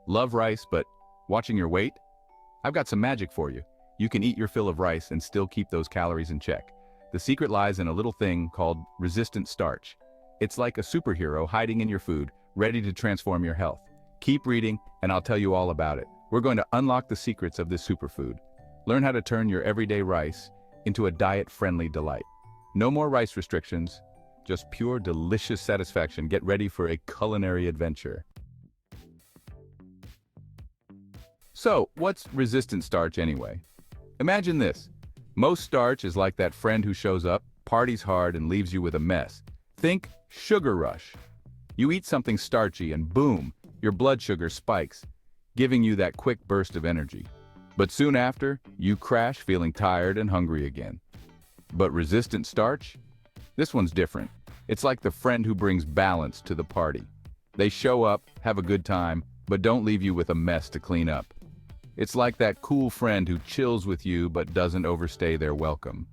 Love rice, but watching your weight? I've got some magic for you. You can eat your fill of rice and still keep those calories in check. The secret lies in a little thing called resistant starch. It's like a superhero hiding in your food, ready to transform your health. Keep reading, and I'll tell you all about it. We're going to unlock the secrets of this superfood. Learn how to turn your everyday rice into a diet-friendly delight. No more rice restrictions, just pure delicious satisfaction. Get ready for a culinary adventure. So, what's resistant starch anyway? Imagine this. Most starch is like that friend who shows up, parties hard, and leaves you with a mess. Think sugar rush. You eat something starchy and boom, your blood sugar spikes, giving you that quick burst of energy. But soon after, you crash feeling tired and hungry again. But resistant starch? This one's different. It's like the friend who brings balance to the party. They show up, have a good time, but don't leave you with a mess to clean up. It's like that cool friend who chills with you but doesn't overstay their welcome.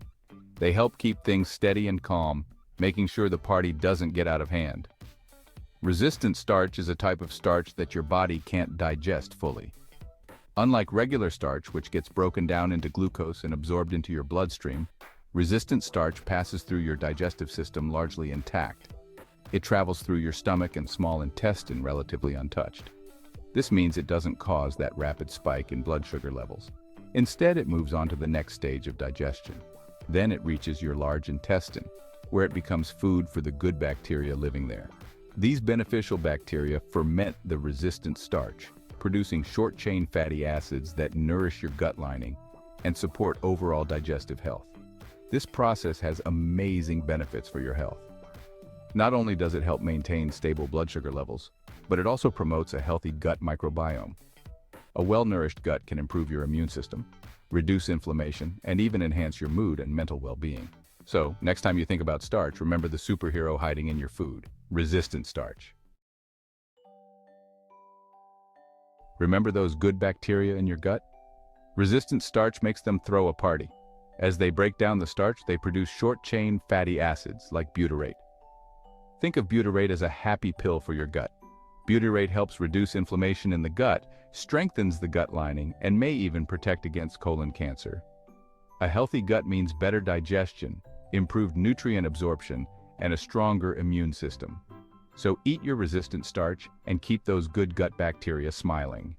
They help keep things steady and calm, making sure the party doesn't get out of hand. Resistant starch is a type of starch that your body can't digest fully. Unlike regular starch, which gets broken down into glucose and absorbed into your bloodstream, resistant starch passes through your digestive system largely intact. It travels through your stomach and small intestine relatively untouched. This means it doesn't cause that rapid spike in blood sugar levels. Instead, it moves on to the next stage of digestion. Then it reaches your large intestine, where it becomes food for the good bacteria living there. These beneficial bacteria ferment the resistant starch, producing short-chain fatty acids that nourish your gut lining and support overall digestive health. This process has amazing benefits for your health. Not only does it help maintain stable blood sugar levels, but it also promotes a healthy gut microbiome. A well-nourished gut can improve your immune system, reduce inflammation, and even enhance your mood and mental well-being. So, next time you think about starch, remember the superhero hiding in your food, resistant starch. Remember those good bacteria in your gut? Resistant starch makes them throw a party. As they break down the starch, they produce short-chain fatty acids like butyrate. Think of butyrate as a happy pill for your gut. Butyrate helps reduce inflammation in the gut, strengthens the gut lining, and may even protect against colon cancer. A healthy gut means better digestion, improved nutrient absorption, and a stronger immune system. So eat your resistant starch and keep those good gut bacteria smiling.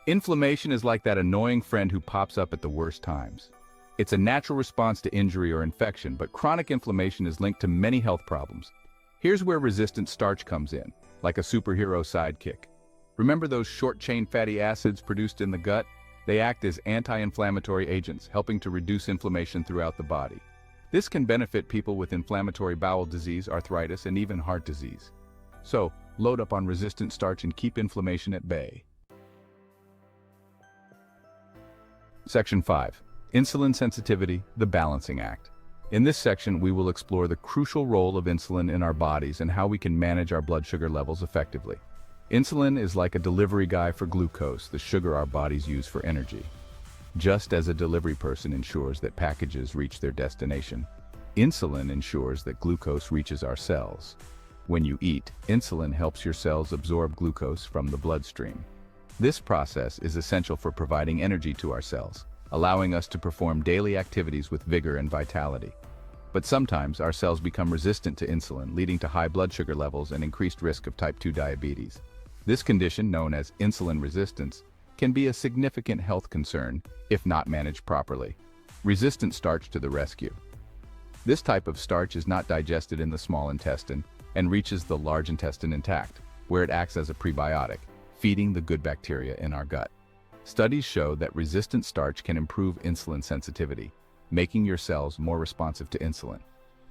Inflammation is like that annoying friend who pops up at the worst times. It's a natural response to injury or infection, but chronic inflammation is linked to many health problems. Here's where resistant starch comes in, like a superhero sidekick. Remember those short-chain fatty acids produced in the gut? They act as anti-inflammatory agents, helping to reduce inflammation throughout the body. This can benefit people with inflammatory bowel disease, arthritis, and even heart disease. So, load up on resistant starch and keep inflammation at bay. Section 5. Insulin sensitivity, the balancing act. In this section, we will explore the crucial role of insulin in our bodies and how we can manage our blood sugar levels effectively. Insulin is like a delivery guy for glucose, the sugar our bodies use for energy. Just as a delivery person ensures that packages reach their destination, insulin ensures that glucose reaches our cells. When you eat, insulin helps your cells absorb glucose from the bloodstream. This process is essential for providing energy to our cells, allowing us to perform daily activities with vigor and vitality. But sometimes our cells become resistant to insulin, leading to high blood sugar levels and increased risk of type 2 diabetes. This condition, known as insulin resistance, can be a significant health concern if not managed properly. Resistant starch to the rescue. This type of starch is not digested in the small intestine and reaches the large intestine intact, where it acts as a prebiotic, feeding the good bacteria in our gut. Studies show that resistant starch can improve insulin sensitivity, making your cells more responsive to insulin.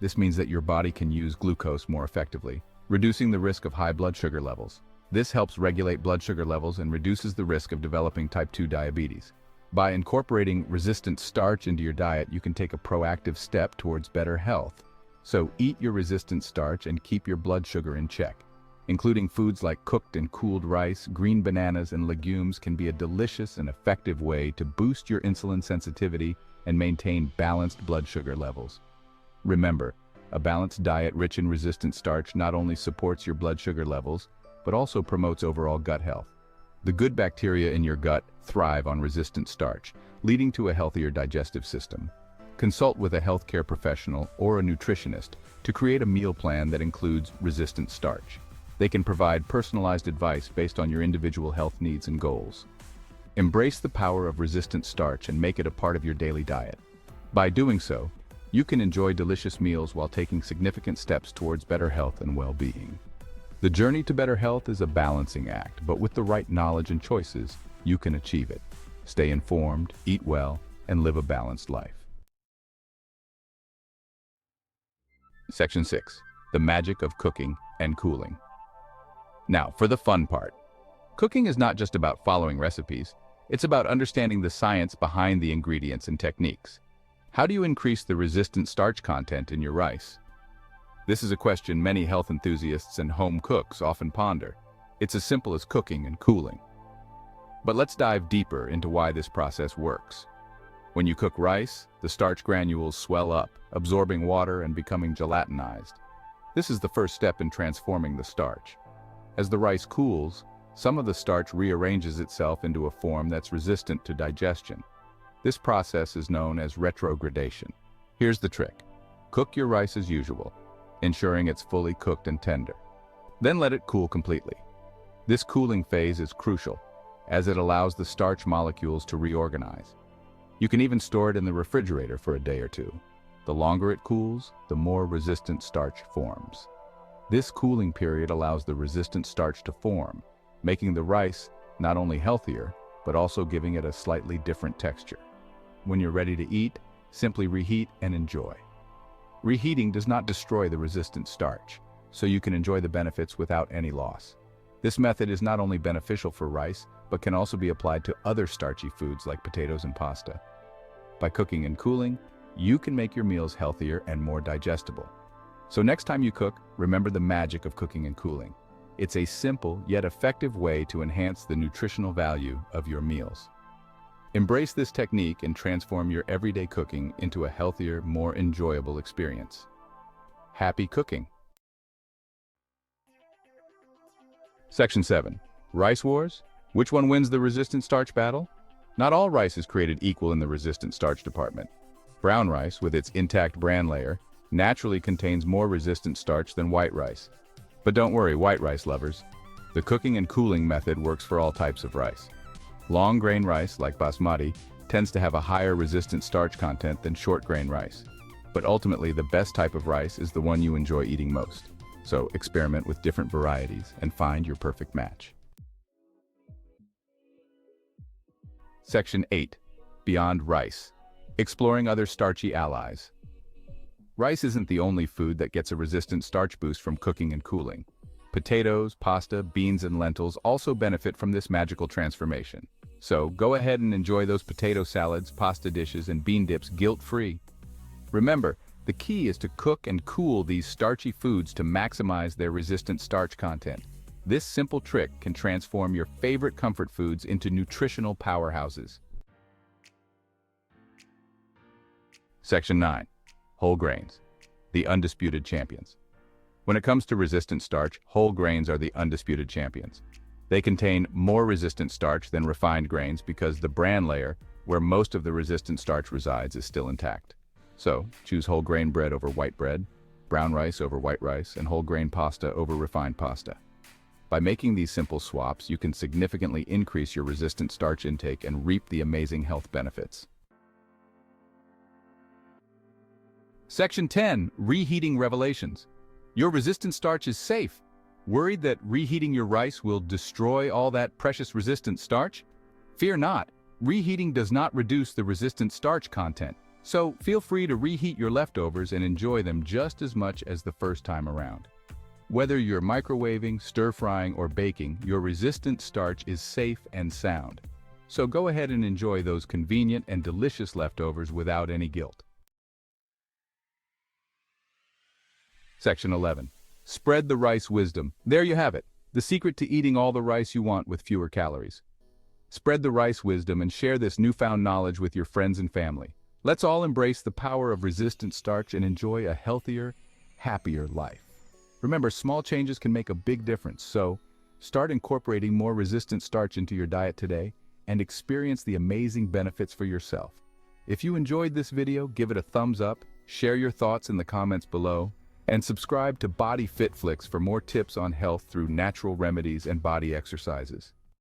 This means that your body can use glucose more effectively, reducing the risk of high blood sugar levels. This helps regulate blood sugar levels and reduces the risk of developing type 2 diabetes. By incorporating resistant starch into your diet, you can take a proactive step towards better health. So eat your resistant starch and keep your blood sugar in check. Including foods like cooked and cooled rice, green bananas, and legumes can be a delicious and effective way to boost your insulin sensitivity and maintain balanced blood sugar levels. Remember, a balanced diet rich in resistant starch not only supports your blood sugar levels, but also promotes overall gut health. The good bacteria in your gut thrive on resistant starch, leading to a healthier digestive system. Consult with a healthcare professional or a nutritionist to create a meal plan that includes resistant starch. They can provide personalized advice based on your individual health needs and goals. Embrace the power of resistant starch and make it a part of your daily diet. By doing so, you can enjoy delicious meals while taking significant steps towards better health and well-being. The journey to better health is a balancing act, but with the right knowledge and choices, you can achieve it. Stay informed, eat well, and live a balanced life. Section 6. The magic of cooking and cooling. Now, for the fun part. Cooking is not just about following recipes, it's about understanding the science behind the ingredients and techniques. How do you increase the resistant starch content in your rice? This is a question many health enthusiasts and home cooks often ponder. It's as simple as cooking and cooling. But let's dive deeper into why this process works. When you cook rice, the starch granules swell up, absorbing water and becoming gelatinized. This is the first step in transforming the starch. As the rice cools, some of the starch rearranges itself into a form that's resistant to digestion. This process is known as retrogradation. Here's the trick. Cook your rice as usual, ensuring it's fully cooked and tender. Then let it cool completely. This cooling phase is crucial, as it allows the starch molecules to reorganize. You can even store it in the refrigerator for a day or two. The longer it cools, the more resistant starch forms. This cooling period allows the resistant starch to form, making the rice not only healthier, but also giving it a slightly different texture. When you're ready to eat, simply reheat and enjoy. Reheating does not destroy the resistant starch, so you can enjoy the benefits without any loss. This method is not only beneficial for rice, but can also be applied to other starchy foods like potatoes and pasta. By cooking and cooling, you can make your meals healthier and more digestible. So next time you cook, remember the magic of cooking and cooling. It's a simple yet effective way to enhance the nutritional value of your meals. Embrace this technique and transform your everyday cooking into a healthier, more enjoyable experience. Happy cooking! Section 7. Rice Wars? Which one wins the resistant starch battle? Not all rice is created equal in the resistant starch department. Brown rice, with its intact bran layer, naturally contains more resistant starch than white rice. But don't worry, white rice lovers. The cooking and cooling method works for all types of rice. Long grain rice, like basmati, tends to have a higher resistant starch content than short grain rice. But ultimately, the best type of rice is the one you enjoy eating most. So experiment with different varieties and find your perfect match. Section 8. Beyond rice. Exploring other starchy allies. Rice isn't the only food that gets a resistant starch boost from cooking and cooling. Potatoes, pasta, beans, and lentils also benefit from this magical transformation. So go ahead and enjoy those potato salads, pasta dishes, and bean dips guilt-free. Remember, the key is to cook and cool these starchy foods to maximize their resistant starch content. This simple trick can transform your favorite comfort foods into nutritional powerhouses. Section 9. Whole grains. The Undisputed Champions. When it comes to resistant starch, whole grains are the undisputed champions. They contain more resistant starch than refined grains because the bran layer, where most of the resistant starch resides, is still intact. So, choose whole grain bread over white bread, brown rice over white rice, and whole grain pasta over refined pasta. By making these simple swaps, you can significantly increase your resistant starch intake and reap the amazing health benefits. Section 10. Reheating Revelations. Your resistant starch is safe. Worried that reheating your rice will destroy all that precious resistant starch? Fear not. Reheating does not reduce the resistant starch content, so feel free to reheat your leftovers and enjoy them just as much as the first time around. Whether you're microwaving, stir-frying, or baking, your resistant starch is safe and sound. So go ahead and enjoy those convenient and delicious leftovers without any guilt. Section 11. Spread the rice wisdom. There you have it, the secret to eating all the rice you want with fewer calories. Spread the rice wisdom and share this newfound knowledge with your friends and family. Let's all embrace the power of resistant starch and enjoy a healthier, happier life. Remember, small changes can make a big difference, so Start incorporating more resistant starch into your diet today and experience the amazing benefits for yourself. If you enjoyed this video, give it a thumbs up, share your thoughts in the comments below, and subscribe to Body Fit Flicks for more tips on health through natural remedies and body exercises.